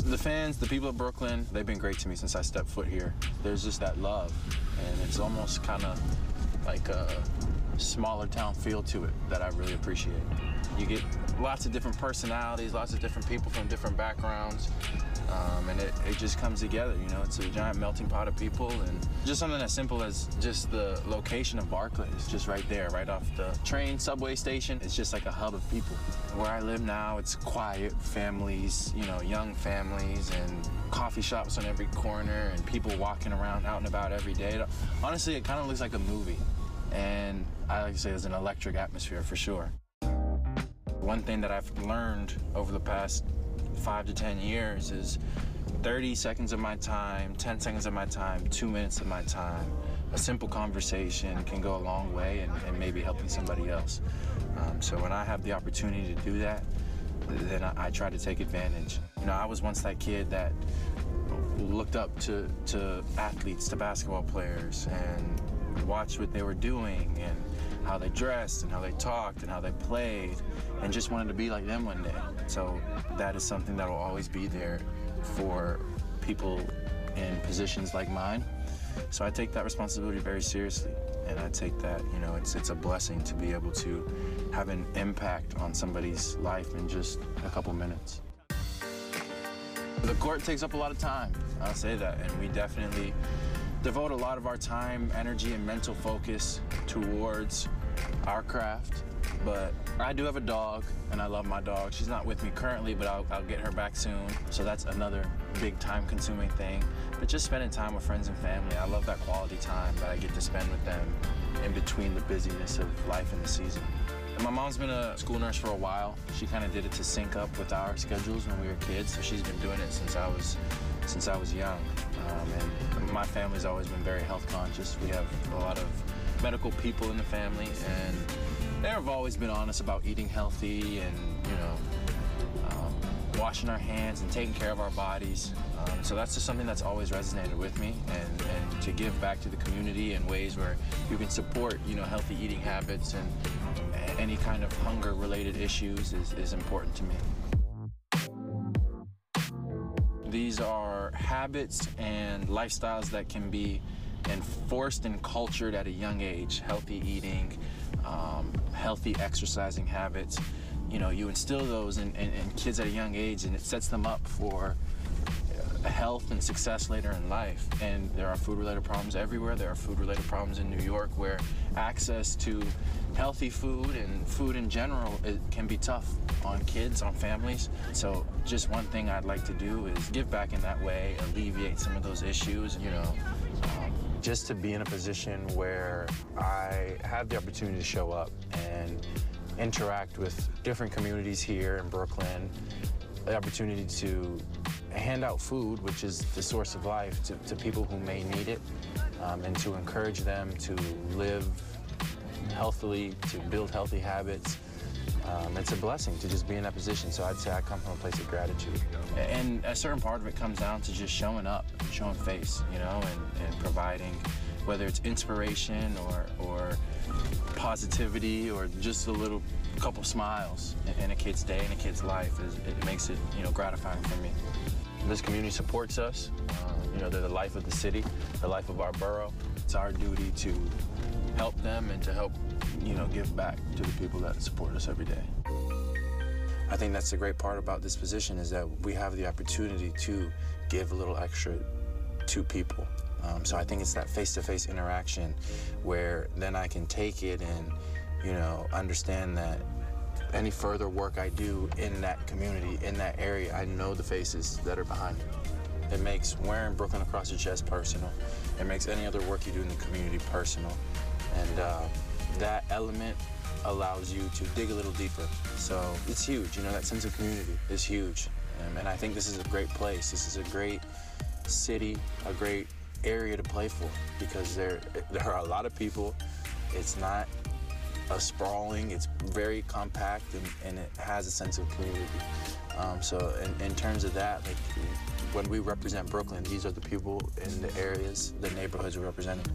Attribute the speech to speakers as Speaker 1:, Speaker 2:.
Speaker 1: The fans, the people of Brooklyn, they've been great to me since I stepped foot here. There's just that love, and it's almost kind of like a smaller town feel to it that I really appreciate. You get lots of different personalities, lots of different people from different backgrounds, and it just comes together, you know? It's a giant melting pot of people, and just something as simple as just the location of Barclays, just right there, right off the train, subway station. It's just like a hub of people. Where I live now, it's quiet, families, you know, young families, and coffee shops on every corner, and people walking around out and about every day. Honestly, it kind of looks like a movie, and I like to say it's an electric atmosphere for sure. One thing that I've learned over the past 5 to 10 years is 30 seconds of my time, 10 seconds of my time, 2 minutes of my time. A simple conversation can go a long way and maybe helping somebody else. So when I have the opportunity to do that, then I try to take advantage. You know, I was once that kid that looked up to athletes, to basketball players, and watched what they were doing and how they dressed and how they talked and how they played, and just wanted to be like them one day. So that is something that will always be there for people in positions like mine. So I take that responsibility very seriously, and I take that, you know, it's a blessing to be able to have an impact on somebody's life in just a couple minutes. The court takes up a lot of time, I'll say that, and we definitely devote a lot of our time, energy, and mental focus towards our craft. But I do have a dog, and I love my dog. She's not with me currently, but I'll get her back soon. So that's another big time-consuming thing. But just spending time with friends and family, I love that quality time that I get to spend with them in between the busyness of life and the season. And my mom's been a school nurse for a while. She kind of did it to sync up with our schedules when we were kids, so she's been doing it since I was young. And my family's always been very health conscious. We have a lot of medical people in the family, and they've always been honest about eating healthy and, you know, washing our hands and taking care of our bodies. So that's just something that's always resonated with me, and to give back to the community in ways where you can support, you know, healthy eating habits and any kind of hunger-related issues is important to me. These are habits and lifestyles that can be enforced and cultured at a young age. Healthy eating, healthy exercising habits. You know, you instill those in kids at a young age, and it sets them up for health and success later in life. And there are food-related problems everywhere. There are food-related problems in New York where access to healthy food and food in general, it can be tough on kids, on families. So just one thing I'd like to do is give back in that way, alleviate some of those issues, you know. Just to be in a position where I have the opportunity to show up and interact with different communities here in Brooklyn, the opportunity to hand out food, which is the source of life, to people who may need it, and to encourage them to live healthily, to build healthy habits. It's a blessing to just be in that position, so I'd say I come from a place of gratitude. And a certain part of it comes down to just showing up, showing face, you know, and providing, whether it's inspiration or positivity or just a little couple smiles in a kid's day, in a kid's life, it makes it, you know, gratifying for me. This community supports us. You know, they're the life of the city, the life of our borough. It's our duty to help them and to help, you know, give back to the people that support us every day. I think that's the great part about this position, is that we have the opportunity to give a little extra to people. So I think it's that face-to-face interaction where then I can take it and, you know, understand that any further work I do in that community, in that area, I know the faces that are behind it. It makes wearing Brooklyn across your chest personal. It makes any other work you do in the community personal. And that element allows you to dig a little deeper. So it's huge, you know, that sense of community is huge. And I think this is a great place. This is a great city, a great area to play for, because there are a lot of people. It's not sprawling, it's very compact, and it has a sense of community. So in terms of that, like, when we represent Brooklyn, these are the people in the areas, the neighborhoods we're representing.